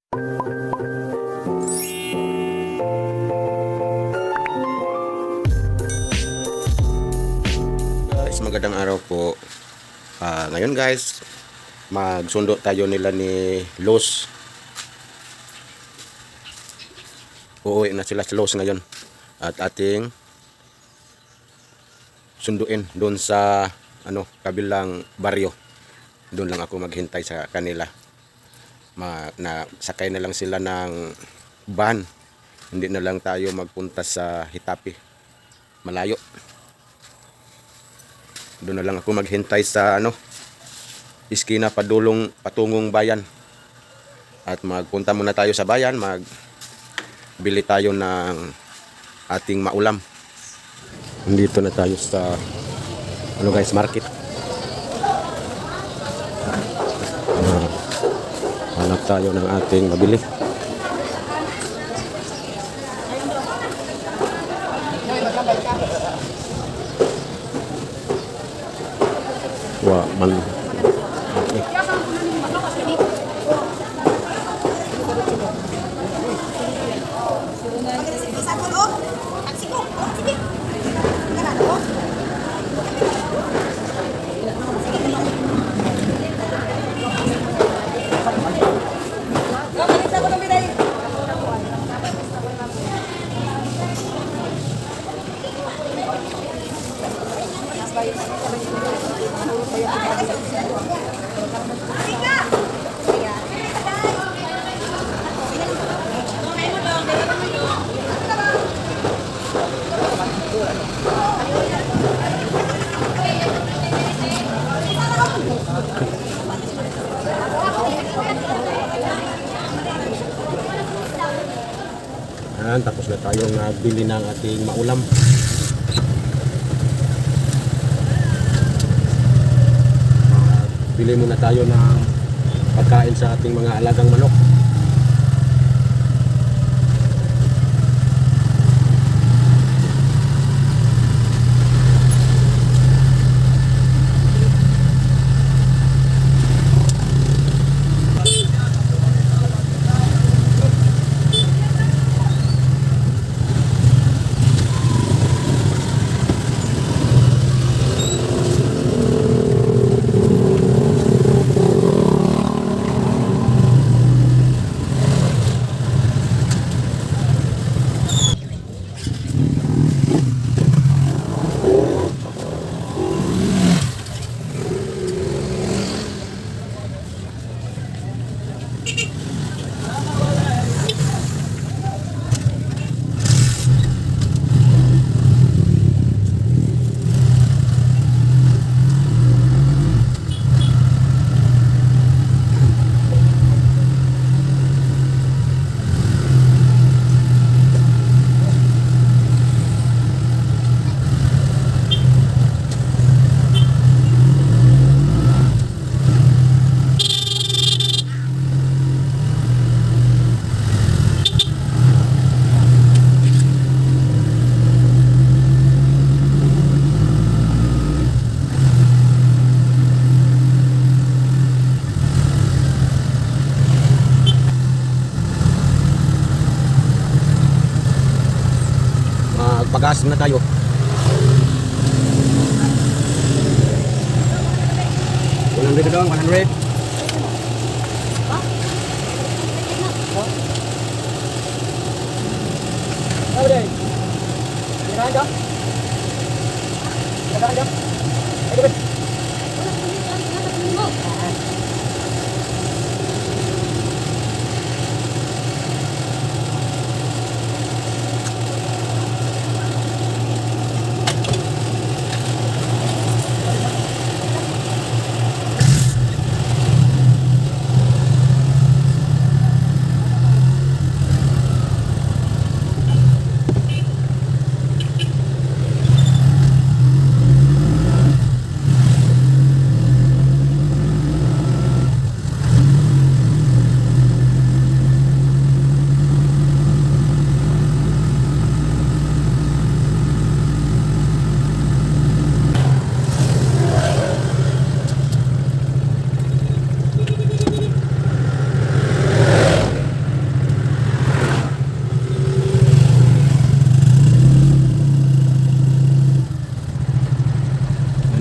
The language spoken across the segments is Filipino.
Guys, magandang araw po. Ngayon guys, magsundo tayo nila ni Los. Uuwi na sila sa Los ngayon. At ating sunduin doon sa kabilang baryo. Doon lang ako maghintay sa kanila. Sakay na lang sila ng van. Hindi na lang tayo magpunta sa Hitapi. Malayo. Doon na lang ako maghintay sa iskina patungong bayan. At magpunta muna tayo sa bayan, magbili tayo ng ating maulam. Nandito na tayo sa guys, market. Hanap tayo ng ating mabili. Okay. Tapos na tayong bili ng ating maulam. Bili muna tayo ng pagkain sa ating mga alagang manok. Pag-gas na tayo. 100 dong, 100. Đâu đây? Ra đó. Ra đó. Đây đi.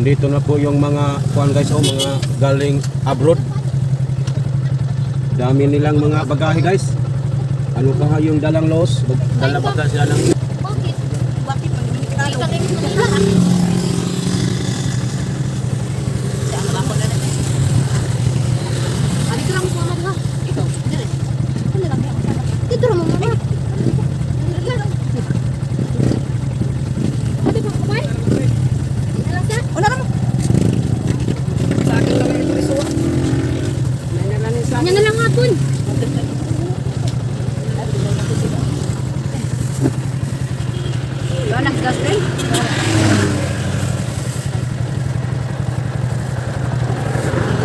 Nandito na po yung mga kuan guys, oh, mga galing abroad. Dami nilang mga bagahe guys. Ano pa yung dalang los? Dala ba sila ng Bakit? Bakit pag Ay, katay ko na. Saan ba ako na natin? Ano ka lang mo ha? Ikaw, dire. Ano lang yan? Dito lang mo mama. Pati ko kumain? Alam ka? Una naman. Sa akin lang yung isuwa. Nanalanin sa Kanya na lang hapon. Doon, nag-gastin.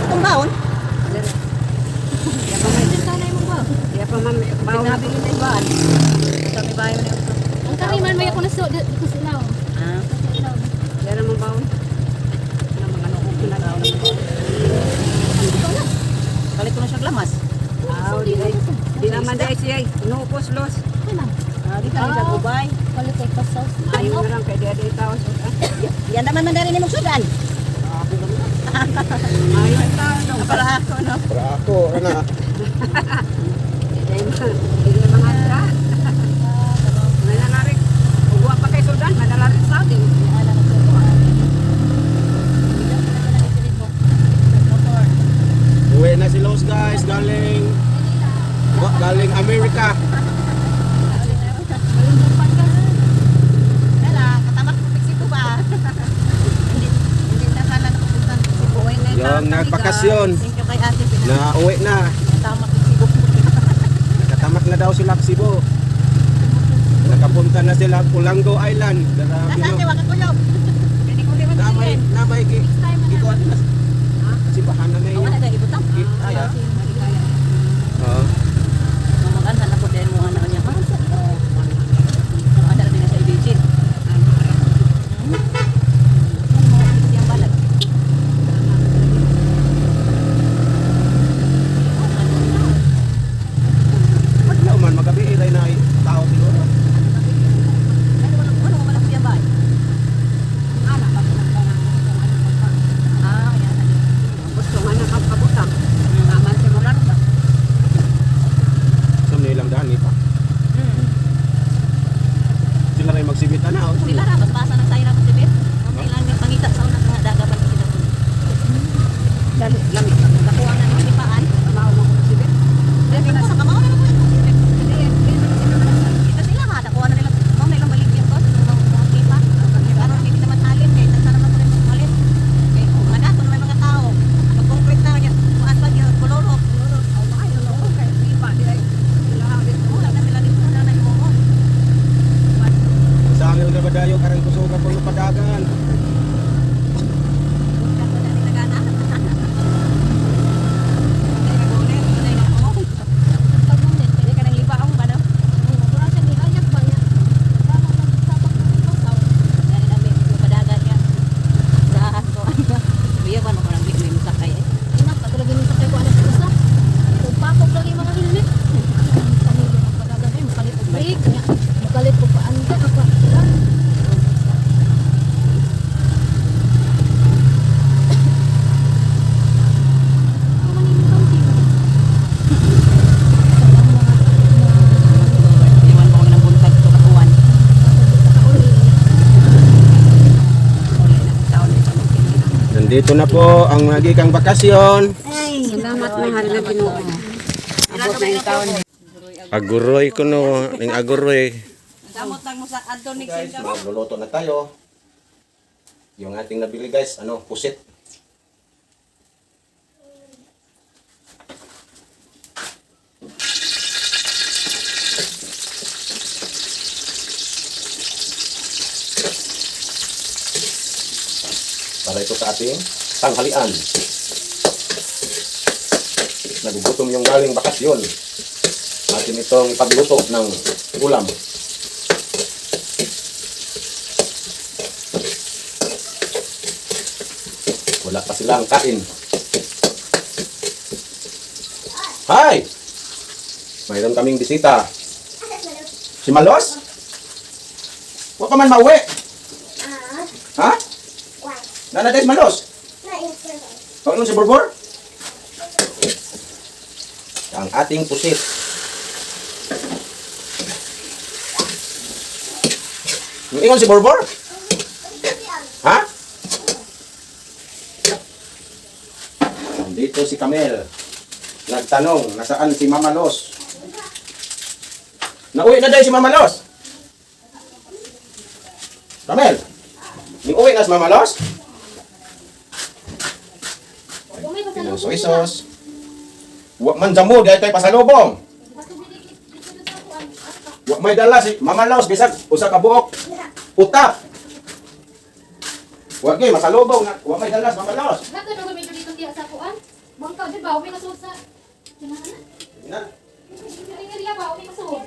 Itong baon? Kaya pa may Tanay mo ba? Kaya pa may baon na bilhin na ibaan. Kami bayo na ito. Ang kariman may ako na so, ko sinaw. Ah, kaya naman baon. Ano mga ano kung pinagawa ng baon. Kalit ko na siya glamas. Ah, di naman dahil siya. Inupos los. Ano? Di ka nila gubay. Kalit ay pasaw. Ayaw na lang kay Dede Tao. Yan naman man rin mong sudan. Ayaw na tao. Para ako, no? para ako, ana. Hindi mga atra. Nanalarik. Uwa pa kay sudan. Manalarik sa atin. Uwi na si Los guys, galing Amerika. Kala, katamat mo Mexico ba? Hindi na sana napupunta ng Mexico. Yung nagpakasyon. Thank you kay ate. Na uwi na. Katamat Mexico. Nakatamak na daw sila sa Cebu. Nakapunta na sila Pulango Island. Grabe Nasa ate, no. wag ko yun. Hindi ko naman Namay, silin. namay ki. Ikuan na. Kasi bahan na Ako yun. na dahil ibutang. Ay, ah. Oo. Mamagan na po din mo ano niya. Ada din sa ibigin. Yang balag. Madlaw man, magabi ilay na tao siguro. Ano mo malang siya ba? Ana ba yan. Gusto nga na kapabutang. Naman si Mulan ba? Sa nilang daan pa. Sila rin magsibit na oh. Sila ra magpasa ng sayra sa tibet. Okay lang yung pangita sa unang mga daga pa sila. Lamig. Nakuha na ng lipaan. Mao mo ko tibet. Dili na sa kamao na ko. Kita sila ha, nakuha na nila. Mao na ilang baligyan ko sa mga pipa. Karon hindi naman halin kay sana naman ko rin halin. Kay kung ana to may mga tao. Mag-concrete na niya. Kuan ba niya koloro. Aw maayo na ko kay pipa di ay. Sila ha dito. Wala na nila dito na na mo. Sa amin na badayo karang kusuga ko yung padagan. Inak ka talaga nito kay ko anak ko sa. Papok lagi mga helmet. Pamilya ng pagagay, makalit ko break. Makalit ko paan ka pa. Nandito na po ang nagikang bakasyon. Salamat mahal na Ginoo. Abot na yung taon. Aguroy ko no, ning aguroy. Damot lang mo sa Antonic Guys, Singapore. magluluto na tayo. Yung ating nabili guys, ano, pusit. Para ito sa ating tanghalian. Nagugutom yung galing bakasyon. Atin itong pagluto ng ulam. Wala pa silang kain. Hi! Mayroon kaming bisita. Si Malos? Huwag ka man mauwi. Ha? Nanay malos. Paunon si Borbor. Ang ating pusit. Yung ingon si Borbor? Ha? Dito si Camel. Nagtanong, nasaan si Mama Los? Nauwi na dahil si Mama Los. Camel, yung uwi na si Mama Los? Umay pa sa loob. Isos. Huwag man jamo, dahil tayo pasalubong. Huwag may dala si Mama Los, bisag, usa ka buok. Utak. Huwag kayo, masalubong. Huwag may dala si Mama Los. Nato na medyo dito diya sa kuan. Bangka di ba umi kasud sa. Kinahanglan. Na. Hindi ba umi kasud.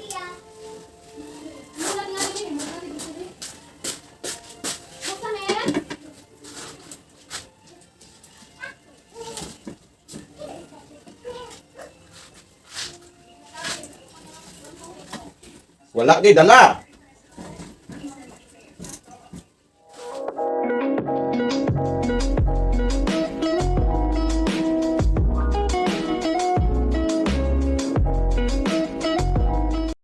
Wala nga din, wala din dito. Basta men. Wala di dala.